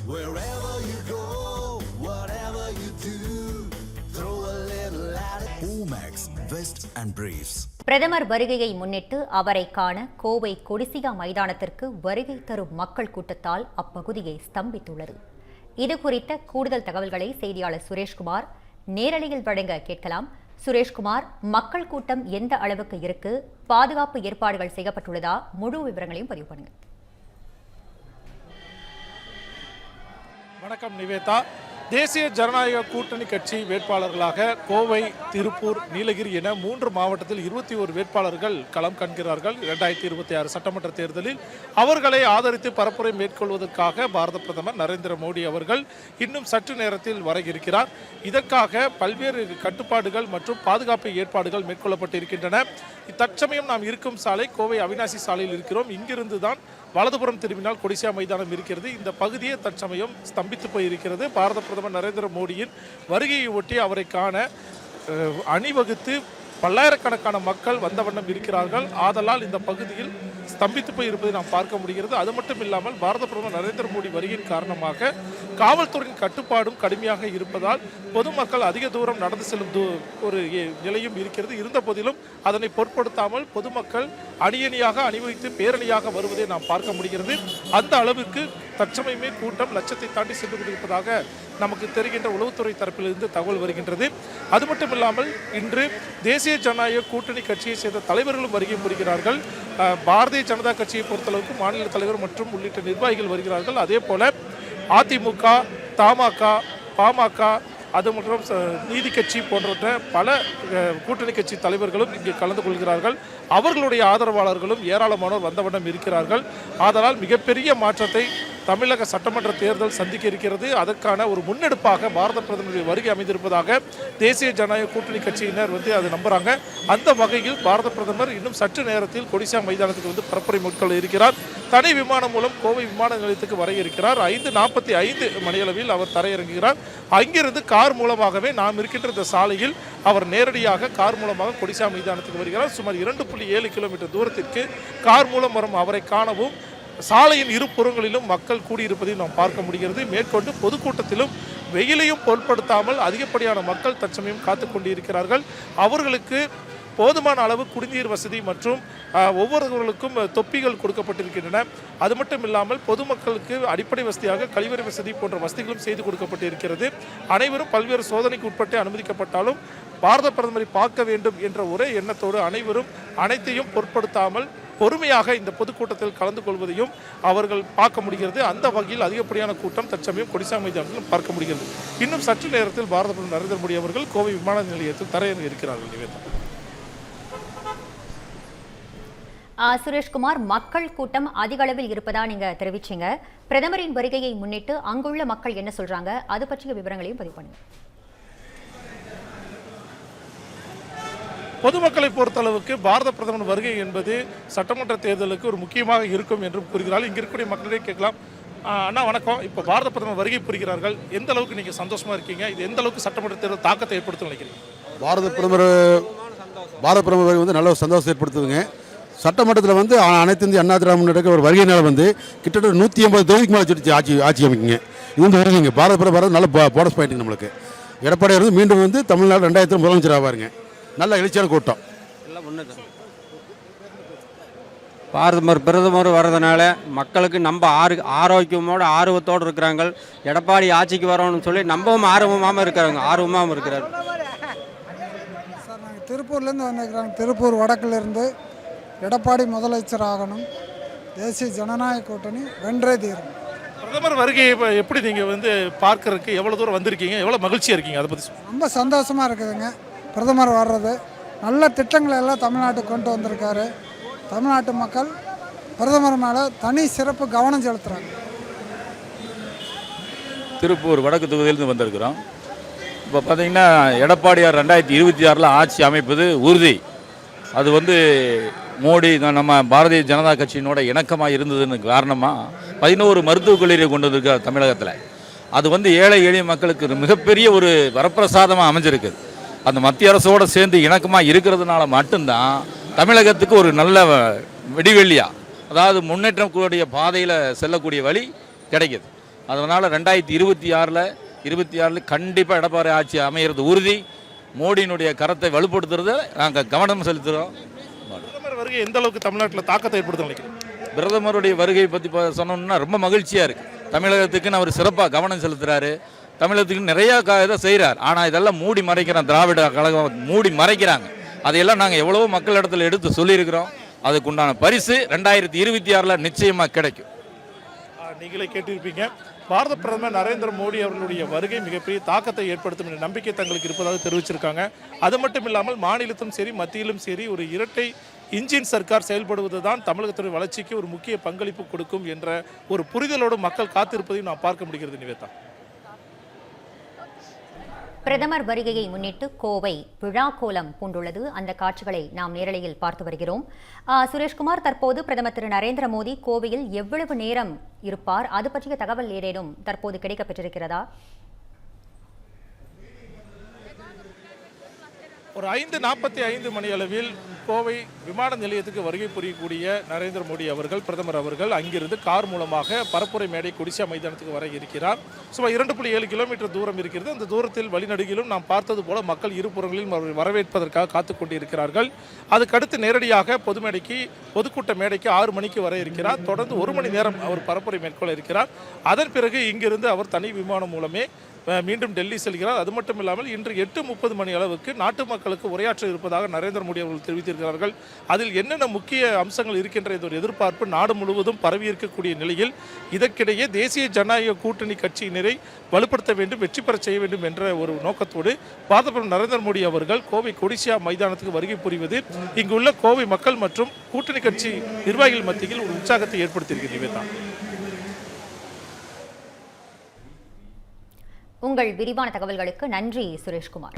Wherever you go, whatever you do, throw a little at it. Omax, Vest and Briefs. பிரதமர் வருகையை முன்னிட்டு அவரை காண கோவை கொடிசியா மைதானத்திற்கு வருகை தரும் மக்கள் கூட்டத்தால் அப்பகுதியை ஸ்தம்பித்துள்ளது. இது குறித்த கூடுதல் தகவல்களை செய்தியாளர் சுரேஷ்குமார் நேரலையில் வழங்க கேட்கலாம். சுரேஷ்குமார், மக்கள் கூட்டம் எந்த அளவுக்கு இருக்கு, பாதுகாப்பு ஏற்பாடுகள் செய்யப்பட்டுள்ளதா, முழு விவரங்களையும் பதிவு பண்ணுங்க. வணக்கம் நிவேதா. தேசிய ஜனநாயக கூட்டணி கட்சி வேட்பாளர்களாக கோவை, திருப்பூர், நீலகிரி என 3 மாவட்டத்தில் 21 வேட்பாளர்கள் களம் காண்கிறார்கள். 2026 சட்டமன்ற தேர்தலில் அவர்களை ஆதரித்து பரப்புரை மேற்கொள்வதற்காக பாரத பிரதமர் நரேந்திர மோடி அவர்கள் இன்னும் சற்று நேரத்தில் வர இருக்கிறார். இதற்காக பல்வேறு கட்டுப்பாடுகள் மற்றும் பாதுகாப்பு ஏற்பாடுகள் மேற்கொள்ளப்பட்டிருக்கின்றன. தற்சமயம் நாம் இருக்கும் சாலை கோவை அவினாசி சாலையில் இருக்கிறோம். இங்கிருந்து தான் வலதுபுறம் திரும்பினால் கொடிசியா மைதானம் இருக்கிறது. இந்த பகுதியே தற்சமயம் ஸ்தம்பித்து போயிருக்கிறது. பாரத பிரதமர் நரேந்திர மோடியின் வருகையை ஒட்டி அவரை காண அணிவகுத்து பல்லாயிரக்கணக்கான மக்கள் வந்த வண்ணம் இருக்கிறார்கள். ஆதலால் இந்த பகுதியில் ஸ்தம்பித்து போய் இருப்பதை நாம் பார்க்க முடிகிறது. அது மட்டும் இல்லாமல் பாரத பிரதமர் நரேந்திர மோடி வருகையின் காரணமாக காவல்துறையின் கட்டுப்பாடும் கடுமையாக இருப்பதால் பொதுமக்கள் அதிக தூரம் நடந்து செல்லும் ஒரு நிலையும் இருக்கிறது. இருந்த போதிலும் அதனை பொருட்படுத்தாமல் பொதுமக்கள் அணியணியாக அணிவகுத்து பேரணியாக வருவதை நாம் பார்க்க முடிகிறது. அந்த அளவுக்கு தற்சமயமே கூட்டம் லட்சத்தை தாண்டி சென்று கொண்டிருப்பதாக நமக்கு தெரிகின்ற உளவுத்துறை தரப்பிலிருந்து தகவல் வருகின்றது. அது மட்டும் இல்லாமல் இன்று தேசிய ஜனநாயக கூட்டணி கட்சியை சேர்ந்த தலைவர்களும் வருகை புரிகிறார்கள். பாரதிய ஜனதா கட்சியை பொறுத்தளவுக்கு மாநில தலைவர் மற்றும் உள்ளிட்ட நிர்வாகிகள் வருகிறார்கள். அதே போல அதிமுக, தமாக, பாமக, அது மற்றும் நீதி கட்சி போன்ற பல கூட்டணி கட்சி தலைவர்களும் இங்கே கலந்து கொள்கிறார்கள். அவர்களுடைய ஆதரவாளர்களும் ஏராளமானோர் வந்த வண்ணம் இருக்கிறார்கள். ஆதலால் மிகப்பெரிய மாற்றத்தை தமிழக சட்டமன்ற தேர்தல் சந்திக்க இருக்கிறது. அதற்கான ஒரு முன்னெடுப்பாக பாரத பிரதமருடைய வருகை அமைந்திருப்பதாக தேசிய ஜனநாயக கூட்டணி கட்சியினர் அதை நம்புறாங்க. அந்த வகையில் பாரத பிரதமர் இன்னும் சற்று நேரத்தில் கொடிசியா மைதானத்துக்கு பரப்புரை மேற்கொள்ள இருக்கிறார். தனி விமானம் மூலம் கோவை விமான நிலையத்துக்கு வர இருக்கிறார். 5:45 மணியளவில் அவர் தரையிறங்குகிறார். அங்கிருந்து கார் மூலமாகவே நாம் இருக்கின்ற இந்த சாலையில் அவர் நேரடியாக கார் மூலமாக கொடிசியா மைதானத்துக்கு வருகிறார். சுமார் 2.7 கிலோமீட்டர் தூரத்திற்கு கார் மூலம் வரும் அவரை காணவும் சாலையின் இருபுறங்களிலும் மக்கள் கூடியிருப்பதையும் நாம் பார்க்க முடிகிறது. மேற்கொண்டு பொதுக்கூட்டத்திலும் வெயிலையும் பொருட்படுத்தாமல் அதிகப்படியான மக்கள் தற்சமயம் காத்து கொண்டிருக்கிறார்கள். அவர்களுக்கு போதுமான அளவு குடிநீர் வசதி மற்றும் ஒவ்வொருவர்களுக்கும் தொப்பிகள் கொடுக்கப்பட்டிருக்கின்றன. அது மட்டும் இல்லாமல் பொதுமக்களுக்கு அடிப்படை வசதியாக கழிவறை வசதி போன்ற வசதிகளும் செய்து கொடுக்கப்பட்டிருக்கிறது. அனைவரும் பல்வேறு சோதனைக்கு உட்பட்டு அனுமதிக்கப்பட்டாலும் பாரத பிரதமரை பார்க்க வேண்டும் என்ற ஒரே எண்ணத்தோடு அனைவரும் அனைத்தையும் பொருட்படுத்தாமல் பொறுமையாக இந்த பொதுக்கூட்டத்தில் கலந்து கொள்வதையும் அவர்கள் பார்க்க முடிகிறது. அந்த வகையில் அதிகப்படியான கூட்டம் தற்சமயம் கொடிசியா மைதானத்தில் பார்க்க முடிகிறது. இன்னும் சற்று நேரத்தில் பாரத பிரதமர் நரேந்திர மோடி அவர்கள் கோவை விமான நிலையத்தில் தரையிறங்க இருக்கிறார்கள். நிவேதா. சுரேஷ்குமார், மக்கள் கூட்டம் அதிக அளவில் இருப்பதா நீங்க தெரிவிச்சீங்க. பிரதமரின் வருகையை முன்னிட்டு அங்குள்ள மக்கள் என்ன சொல்றாங்க, அது பற்றிய விவரங்களையும் பதிவு பண்ணுங்க. பொதுமக்களை பொறுத்தளவுக்கு பாரத பிரதமர் வருகை என்பது சட்டமன்ற தேர்தலுக்கு ஒரு முக்கியமாக இருக்கும் என்றும் கூறுகிறார்கள். இங்கே இருக்கக்கூடிய மக்களிடையே கேட்கலாம். அண்ணா வணக்கம். இப்போ பாரத பிரதமர் வருகை புரிகிறார்கள், எந்த அளவுக்கு நீங்கள் சந்தோஷமா இருக்கீங்க? இது எந்த அளவுக்கு சட்டமன்ற தேர்தல் தாக்கத்தை ஏற்படுத்தும் நினைக்கிறீங்க? பாரத பிரதமர் வருகை நல்ல ஒரு சந்தோஷம் ஏற்படுத்துதுங்க. சட்டமன்றத்தில் அனைத்து இந்திய அண்ணா திராவிட முன்னேற்ற ஒரு வருகையினால் கிட்டத்தட்ட 180 தொகுதிக்கு மேலே ஆட்சி அமைக்குங்க. இது வருகைங்க பாரத பிரதமர் நல்ல போனஸ் பாயிண்ட் நம்மளுக்கு. எடப்பாடி மீண்டும் தமிழ்நாடு 2000 முதலமைச்சர் ஆவாருங்க. நல்ல எழுச்சியான கூட்டம் எல்லாம் முன்னேற்றம். பிரதமர் வர்றதுனால மக்களுக்கு நம்ம ஆரோக்கியமோட ஆர்வத்தோடு இருக்கிறாங்க. எடப்பாடி ஆட்சிக்கு வரணும்னு சொல்லி நம்பவும் ஆர்வமாக இருக்கிறார். சார், நாங்கள் திருப்பூர்லேருந்து வந்திருக்கிறோம். திருப்பூர் வடக்கிலிருந்து எடப்பாடி முதலமைச்சர் ஆகணும். தேசிய ஜனநாயக கூட்டணி வென்றே தீரும். பிரதமர் வருகையை எப்படி நீங்கள் பார்க்கறதுக்கு எவ்வளோ தூரம் வந்திருக்கீங்க, எவ்வளோ மகிழ்ச்சியாக இருக்கீங்க? அதை பற்றி ரொம்ப சந்தோஷமாக இருக்குதுங்க. பிரதமர் வர்றது நல்ல திட்டங்களை எல்லாம் தமிழ்நாட்டுக்கு கொண்டு வந்திருக்காரு. தமிழ்நாட்டு மக்கள் பிரதமர் மேலே தனி சிறப்பு கவனம் செலுத்துகிறாங்க. திருப்பூர் வடக்கு தொகுதியிலிருந்து வந்திருக்கிறோம். இப்போ பார்த்தீங்கன்னா எடப்பாடியார் 2026 ஆட்சி அமைப்பது உறுதி. அது மோடி நம்ம பாரதிய ஜனதா கட்சியினோட இணக்கமாக இருந்ததுன்னு காரணமாக 11 மருத்துவக் கல்லூரியை கொண்டு வந்திருக்கார் தமிழகத்தில். அது ஏழை எளிய மக்களுக்கு மிகப்பெரிய ஒரு வரப்பிரசாதமாக அமைஞ்சிருக்குது. அந்த மத்திய அரசோடு சேர்ந்து இணக்கமாக இருக்கிறதுனால மட்டும்தான் தமிழகத்துக்கு ஒரு நல்ல விடிவெள்ளியாக, அதாவது முன்னேற்றம் கூடிய பாதையில் செல்லக்கூடிய வழி கிடைக்கிது. அதனால் 2026 கண்டிப்பாக எடப்பாடி ஆட்சி அமைகிறது உறுதி. மோடியினுடைய கரத்தை வலுப்படுத்துறத நாங்கள் கவனம் செலுத்துகிறோம். பிரதமர் வருகை எந்த அளவுக்கு தமிழ்நாட்டில் தாக்கத்தை ஏற்படுத்த நினைக்கிறேன்? பிரதமருடைய வருகை பற்றி சொன்னோம்னா ரொம்ப மகிழ்ச்சியாக இருக்குது. தமிழகத்துக்குன்னு அவர் சிறப்பாக கவனம் செலுத்துகிறாரு. தமிழகத்துக்கு நிறையா இதை செய்கிறார். ஆனால் இதெல்லாம் மூடி மறைக்கிறான், திராவிட கழகம் மூடி மறைக்கிறாங்க. அதையெல்லாம் நாங்கள் எவ்வளவோ மக்கள் இடத்துல எடுத்து சொல்லியிருக்கிறோம். அதுக்குண்டான பரிசு 2026 நிச்சயமாக கிடைக்கும். நீங்களே கேட்டிருப்பீங்க, பாரத பிரதமர் நரேந்திர மோடி அவர்களுடைய வருகை மிகப்பெரிய தாக்கத்தை ஏற்படுத்தும் என்ற நம்பிக்கை தங்களுக்கு இருப்பதாக தெரிவிச்சிருக்காங்க. அது மட்டும் இல்லாமல் மாநிலத்திலும் சரி மத்தியிலும் சரி ஒரு இரட்டை இன்ஜின் சர்க்கார் செயல்படுவது தான் தமிழகத்துடைய வளர்ச்சிக்கு ஒரு முக்கிய பங்களிப்பு கொடுக்கும் என்ற ஒரு புரிதலோடு மக்கள் காத்திருப்பதையும் நான் பார்க்க முடிகிறது. நிவேதா, பிரதமர் வருகையை முன்னிட்டு கோவை விழா கோலம் பூண்டுள்ளது. அந்த காட்சிகளை நாம் நேரலையில் பார்த்து வருகிறோம். சுரேஷ்குமார், தற்போது பிரதமர் திரு நரேந்திர மோடி கோவையில் எவ்வளவு நேரம் இருப்பார்? அது பற்றிய தகவல் ஏதேனும் தற்போது கிடைக்கப்பெற்றிருக்கிறதா? ஒரு 5:45 மணி அளவில் கோவை விமான நிலையத்துக்கு வருகை புரியக்கூடிய நரேந்திர மோடி அவர்கள், பிரதமர் அவர்கள் அங்கிருந்து கார் மூலமாக பரப்புரை மேடை கொடிசியா மைதானத்துக்கு வர இருக்கிறார். சுமார் 2.7 கிலோமீட்டர் தூரம் இருக்கிறது. அந்த தூரத்தில் வழிநடுகிலும் நாம் பார்த்தது போல மக்கள் இருபுறங்களிலும் வரவேற்பதற்காக காத்துக் கொண்டிருக்கிறார்கள். அதுக்கடுத்து நேரடியாக பொதுக்கூட்ட மேடைக்கு 6 மணிக்கு வர இருக்கிறார். தொடர்ந்து 1 மணி நேரம் அவர் பரப்புரை மேற்கொள்ள இருக்கிறார். அதன் பிறகு இங்கிருந்து அவர் தனி விமானம் மூலமே மீண்டும் டெல்லி செல்கிறார். அது மட்டும் இல்லாமல் இன்று 8:30 மணி அளவுக்கு நாட்டு மக்களுக்கு உரையாற்ற இருப்பதாக நரேந்திர மோடி அவர்கள் தெரிவித்திருக்கிறார்கள். அதில் என்னென்ன முக்கிய அம்சங்கள் இருக்கின்ற ஒரு எதிர்பார்ப்பு நாடு முழுவதும் பரவி இருக்கக்கூடிய நிலையில் இதற்கிடையே தேசிய ஜனநாயக கூட்டணி கட்சியினரை வலுப்படுத்த வேண்டும், வெற்றி பெற செய்ய வேண்டும் என்ற ஒரு நோக்கத்தோடு பாரத நரேந்திர மோடி அவர்கள் கோவை கொடிசியா மைதானத்துக்கு வருகை புரிவது இங்குள்ள கோவை மக்கள் மற்றும் கூட்டணி கட்சி நிர்வாகிகள் மத்தியில் ஒரு உற்சாகத்தை ஏற்படுத்தியிருக்கிறது. உங்கள் விரிவான தகவல்களுக்கு நன்றி சுரேஷ்குமார்.